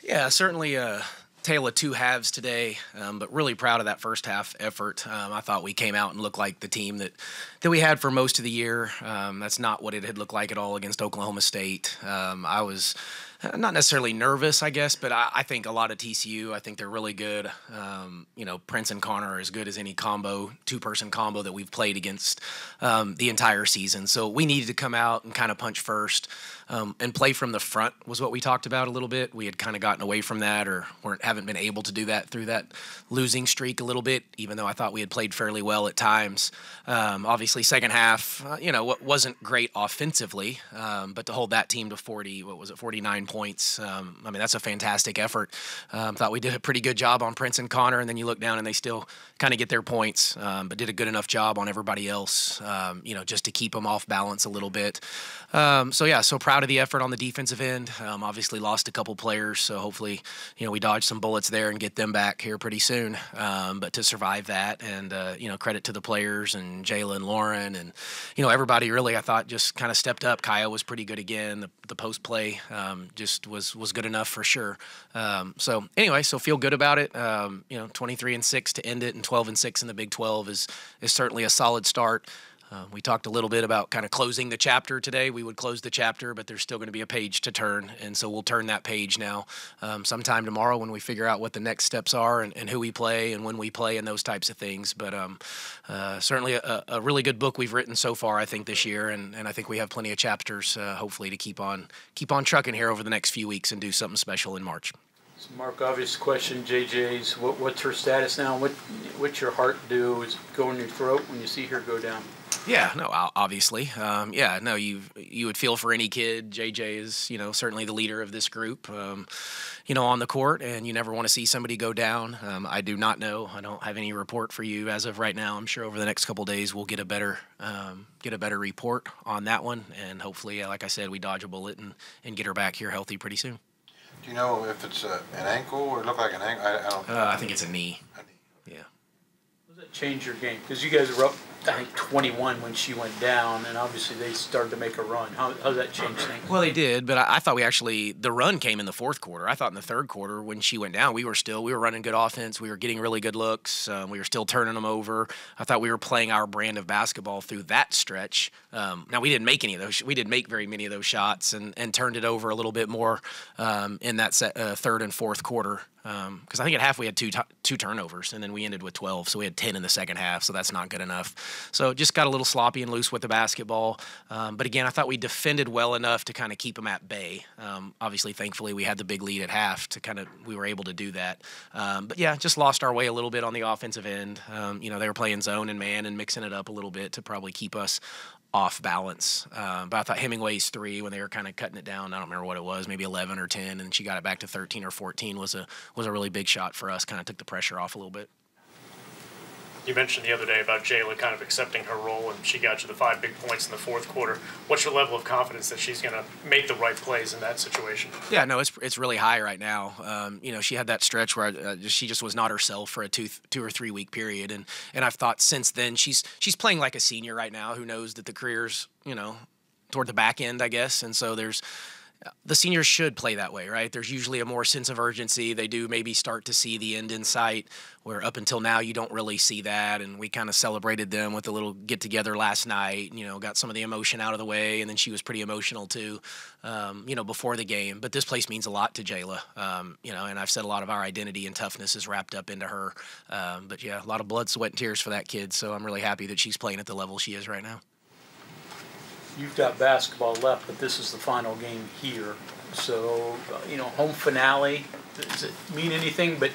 Yeah, certainly a tale of two halves today, but really proud of that first half effort. I thought we came out and looked like the team that we had for most of the year. That's not what it had looked like at all against Oklahoma State. I was not necessarily nervous, I guess, but I think a lot of TCU, I think they're really good. Prince and Connor are as good as any combo, two-person combo that we've played against the entire season. So we needed to come out and kind of punch first. And play from the front was what we talked about a little bit. We had kind of gotten away from that or haven't been able to do that through that losing streak a little bit, even though I thought we had played fairly well at times. Obviously, second half, wasn't great offensively, but to hold that team to 49 points, that's a fantastic effort. Thought we did a pretty good job on Prince and Connor, and then you look down and they still kind of get their points, but did a good enough job on everybody else, just to keep them off balance a little bit. So proud of the effort on the defensive end. Obviously lost a couple players, so hopefully, we dodge some bullets there and get them back here pretty soon. But to survive that, and credit to the players and Jayla and Lauren and everybody really, I thought, just kind of stepped up. Kaya was pretty good again. The post play just was good enough for sure. So feel good about it. 23-6 to end it, and 12-6 in the Big 12 is certainly a solid start. We talked a little bit about kind of closing the chapter today. We would close the chapter, but there's still going to be a page to turn, and so we'll turn that page now sometime tomorrow when we figure out what the next steps are and who we play and when we play and those types of things. But certainly a really good book we've written so far, I think, this year, and I think we have plenty of chapters, hopefully, to keep on trucking here over the next few weeks and do something special in March. So Mark, obvious question, JJ's, what's her status now? What's your heart do? Is it go in your throat when you see her go down? Yeah, no, obviously. You would feel for any kid. JJ is, certainly the leader of this group, on the court, and you never want to see somebody go down. I do not know. I don't have any report for you as of right now. I'm sure over the next couple of days we'll get a better report on that one, and hopefully, like I said, we dodge a bullet and get her back here healthy pretty soon. Do you know if it's an ankle or look like an ankle? I don't. I think it's a knee. Yeah. Does that change your game? Because you guys were up, I think, 21 when she went down, and obviously they started to make a run. How does that change things? Well, they did, but I thought the run came in the fourth quarter. I thought in the third quarter when she went down, we were running good offense. We were getting really good looks. We were still turning them over. I thought we were playing our brand of basketball through that stretch. Now, we didn't make any of those. We didn't make very many of those shots and turned it over a little bit more in that third and fourth quarter. Because I think at half we had two turnovers, and then we ended with 12, so we had 10 in the second half, so that's not good enough. So just got a little sloppy and loose with the basketball. But again, I thought we defended well enough to kind of keep them at bay. Obviously, thankfully, we had the big lead at half we were able to do that. But yeah, just lost our way a little bit on the offensive end. They were playing zone and man and mixing it up a little bit to probably keep us off balance. But I thought Hemingway's three, when they were kind of cutting it down, I don't remember what it was, maybe 11 or 10, and she got it back to 13 or 14 was a really big shot for us, kind of took the pressure off a little bit. You mentioned the other day about Jayla kind of accepting her role, and she got you the 5 big points in the fourth quarter. What's your level of confidence that she's going to make the right plays in that situation? Yeah, no, it's really high right now. She had that stretch where she just was not herself for a 2 or 3 week period, and I've thought since then she's playing like a senior right now who knows that the career's toward the back end, I guess, and so the seniors should play that way, right? There's usually a more sense of urgency. They do maybe start to see the end in sight, where up until now you don't really see that. And we kind of celebrated them with a little get-together last night, got some of the emotion out of the way, and then she was pretty emotional too, before the game. But this place means a lot to Jayla, and I've said a lot of our identity and toughness is wrapped up into her. But yeah, a lot of blood, sweat, and tears for that kid, so I'm really happy that she's playing at the level she is right now. You've got basketball left, but this is the final game here. So, home finale, does it mean anything? But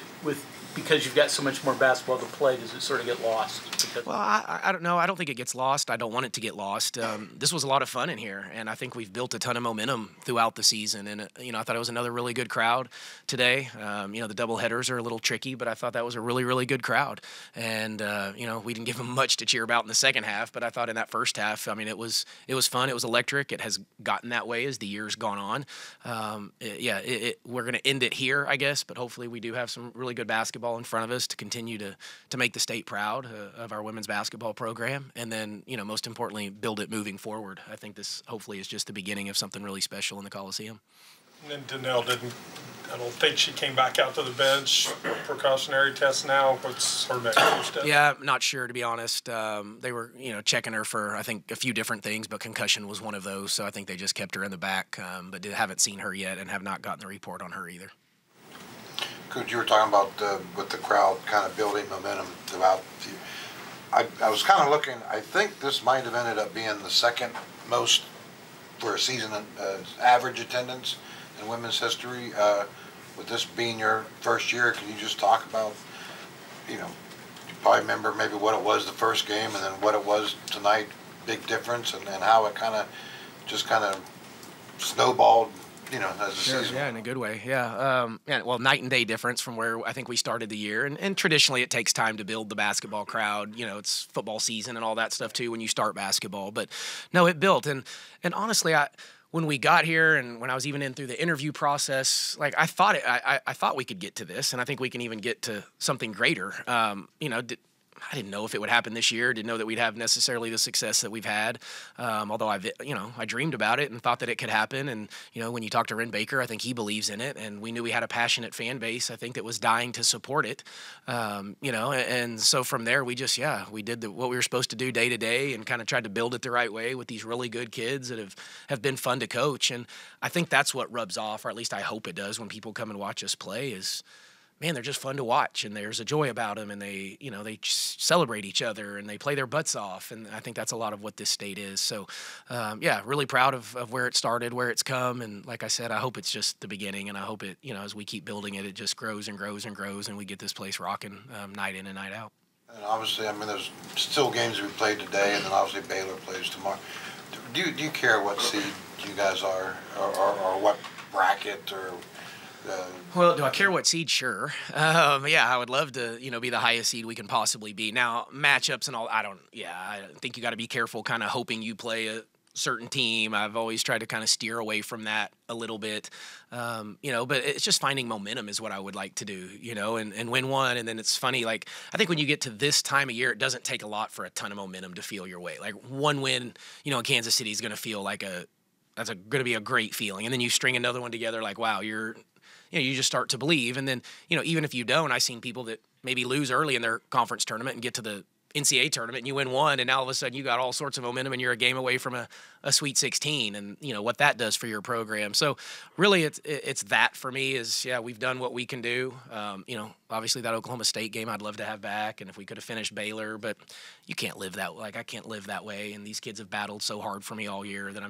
because you've got so much more basketball to play, does it sort of get lost? Well, I don't know. I don't think it gets lost. I don't want it to get lost. This was a lot of fun in here, and I think we've built a ton of momentum throughout the season. And, I thought it was another really good crowd today. The double headers are a little tricky, but I thought that was a really, really good crowd. And, we didn't give them much to cheer about in the second half, but I thought in that first half, it was fun. It was electric. It has gotten that way as the year's gone on. We're going to end it here, I guess, but hopefully we do have some really good basketball in front of us to continue to make the state proud of our women's basketball program, and then most importantly build it moving forward. I think this hopefully is just the beginning of something really special in the Coliseum. And Danelle, I don't think she came back out to the bench. Precautionary test now. What's her next step? Yeah, I'm not sure, to be honest. They were, checking her for, I think, a few different things, but concussion was one of those. So I think they just kept her in the back, but haven't seen her yet and have not gotten the report on her either. Coach, you were talking about with the crowd kind of building momentum throughout. I was kind of looking. I think this might have ended up being the second most for a season average attendance in women's history. With this being your first year, can you just talk about, you probably remember maybe what it was the first game and then what it was tonight, big difference, and how it kind of snowballed, as the season. Yeah, in a good way. Yeah. Well, night and day difference from where I think we started the year. And traditionally it takes time to build the basketball crowd. It's football season and all that stuff too when you start basketball. But no, it built. And honestly, when we got here and when I was even in through the interview process, like I thought we could get to this, and I think we can even get to something greater. I didn't know if it would happen this year. Didn't know that we'd have necessarily the success that we've had. Although I dreamed about it and thought that it could happen. And when you talk to Ren Baker, I think he believes in it. And we knew we had a passionate fan base, I think, that was dying to support it. And so from there, we did what we were supposed to do day to day and kind of tried to build it the right way with these really good kids that have been fun to coach. And I think that's what rubs off, or at least I hope it does, when people come and watch us play is, man, they're just fun to watch, and there's a joy about them, and they celebrate each other, and they play their butts off, and I think that's a lot of what this state is. So, really proud of where it started, where it's come, and like I said, I hope it's just the beginning, and I hope it, as we keep building it, it just grows and grows and grows, and we get this place rocking night in and night out. And obviously, there's still games we played today, and then obviously Baylor plays tomorrow. Do you care what seed you guys are, or what bracket, or? Well, do I care what seed? Sure. I would love to, be the highest seed we can possibly be. Now, matchups and all, I think you got to be careful kind of hoping you play a certain team. I've always tried to kind of steer away from that a little bit, but it's just finding momentum is what I would like to do, and win one. And then it's funny, like, I think when you get to this time of year, it doesn't take a lot for a ton of momentum to feel your way. Like one win, in Kansas City is going to feel like that's going to be a great feeling. And then you string another one together like, wow, you just start to believe. And then, even if you don't, I've seen people that maybe lose early in their conference tournament and get to the NCAA tournament and you win one, and now all of a sudden you got all sorts of momentum and you're a game away from a Sweet 16, and what that does for your program. So really it's that for me is, we've done what we can do. Obviously that Oklahoma State game I'd love to have back, and if we could have finished Baylor, but you can't live that, like I can't live that way, and these kids have battled so hard for me all year that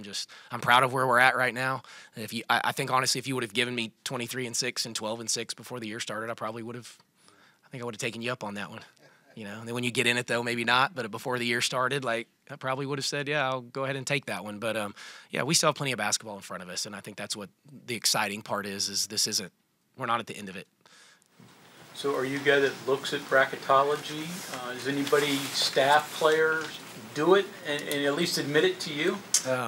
I'm proud of where we're at right now. And I think honestly, if you would have given me 23-6 and 12-6 before the year started, I would have taken you up on that one. And then when you get in it, though, maybe not. But before the year started, I probably would have said, I'll go ahead and take that one. But, we still have plenty of basketball in front of us. And I think that's what the exciting part is we're not at the end of it. So are you a guy that looks at bracketology? Does anybody, staff players, do it and at least admit it to you?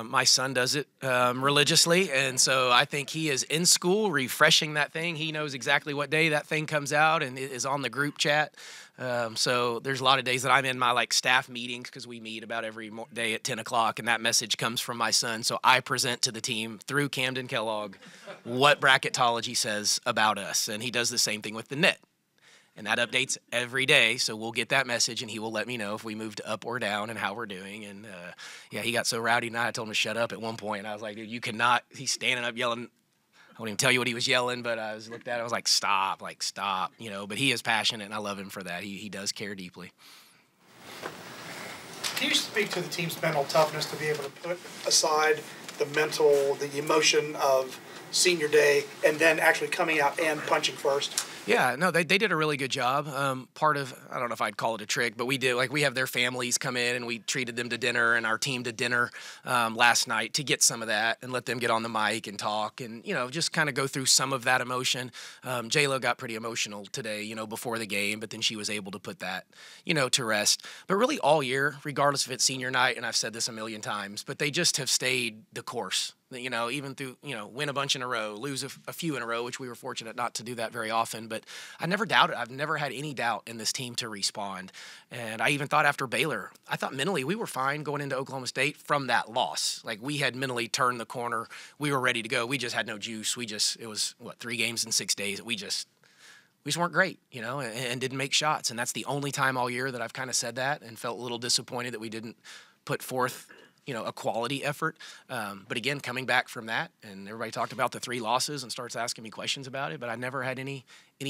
My son does it religiously, and so I think he is in school refreshing that thing. He knows exactly what day that thing comes out, and it is on the group chat. So there's a lot of days that I'm in my staff meetings, because we meet about every day at 10 o'clock, and that message comes from my son. So I present to the team through Camden Kellogg what bracketology says about us, and he does the same thing with the net. And that updates every day, so we'll get that message, and he will let me know if we moved up or down and how we're doing. And, he got so rowdy tonight, I told him to shut up at one point. And I was like, dude, you cannot – he's standing up yelling. I won't even tell you what he was yelling, but I looked at it. I was like, stop. But he is passionate, and I love him for that. He does care deeply. Can you speak to the team's mental toughness to be able to put aside the emotion of senior day, and then actually coming out and punching first? Yeah, no, they did a really good job. Part of, I don't know if I'd call it a trick, but we did, we have their families come in, and we treated them to dinner and our team to dinner last night to get some of that and let them get on the mic and talk and, just kind of go through some of that emotion. J-Lo got pretty emotional today, before the game, but then she was able to put that, to rest. But really all year, regardless if it's senior night, and I've said this a million times, but they just have stayed the course. You know, even through, you know, win a bunch in a row, lose a few in a row, which we were fortunate not to do that very often. But I never doubted. I've never had any doubt in this team to respond. And I even thought after Baylor, I thought mentally we were fine going into Oklahoma State from that loss. Like, we had mentally turned the corner. We were ready to go. We just had no juice. It was, 3 games in 6 days. We just weren't great, you know, and didn't make shots. And that's the only time all year that I've kind of said that and felt a little disappointed that we didn't put forth, you know, a quality effort. But again, coming back from that, and everybody talked about the 3 losses and starts asking me questions about it, but I never had any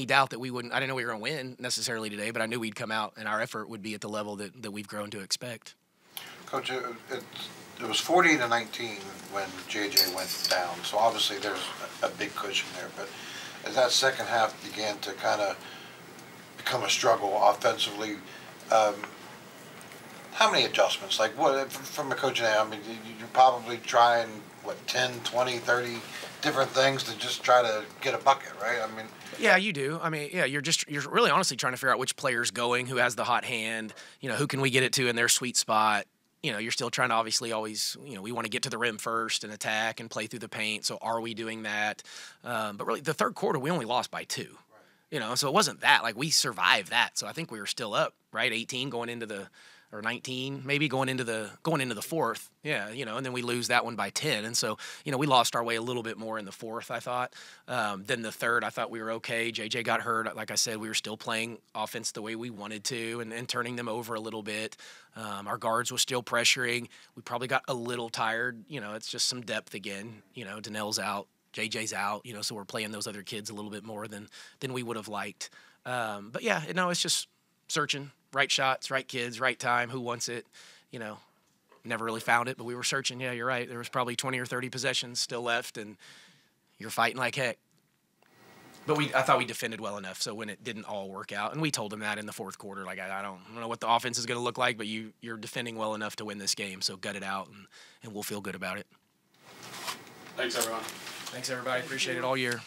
doubt that we wouldn't. I didn't know we were going to win necessarily today, but I knew we'd come out and our effort would be at the level that we've grown to expect. Coach, it was 40-19 when JJ went down, so obviously there's a big cushion there. But as that second half began to kind of become a struggle offensively, how many adjustments? Like, what, from a coach now, I mean, you're probably trying, 10, 20, 30 different things to just try to get a bucket, right? I mean. Yeah, you do. I mean, yeah, you're really honestly trying to figure out which player's going, who has the hot hand, you know, who can we get it to in their sweet spot. You know, you're still trying to obviously always, you know, we want to get to the rim first and attack and play through the paint. So are we doing that? But really, the third quarter, we only lost by 2. Right. You know, so it wasn't that. Like, we survived that. So I think we were still up, right? 18 going into the, or 19 maybe going into the fourth. Yeah, you know, and then we lose that one by 10. And so, you know, we lost our way a little bit more in the fourth, I thought. Then the third, I thought we were okay. JJ got hurt. Like I said, we were still playing offense the way we wanted to and turning them over a little bit. Our guards were still pressuring. We probably got a little tired. You know, it's just some depth again. You know, Donnell's out. JJ's out. You know, so we're playing those other kids a little bit more than we would have liked. But yeah, no, it's just searching. Right shots, right kids, right time, who wants it, you know. Never really found it, but we were searching. Yeah, you're right. There was probably 20 or 30 possessions still left, and you're fighting like heck. But I thought we defended well enough, so when it didn't all work out, and we told them that in the fourth quarter, like, I don't know what the offense is going to look like, but you're defending well enough to win this game, so gut it out, and we'll feel good about it. Thanks, everyone. Thanks, everybody. Appreciate it all year.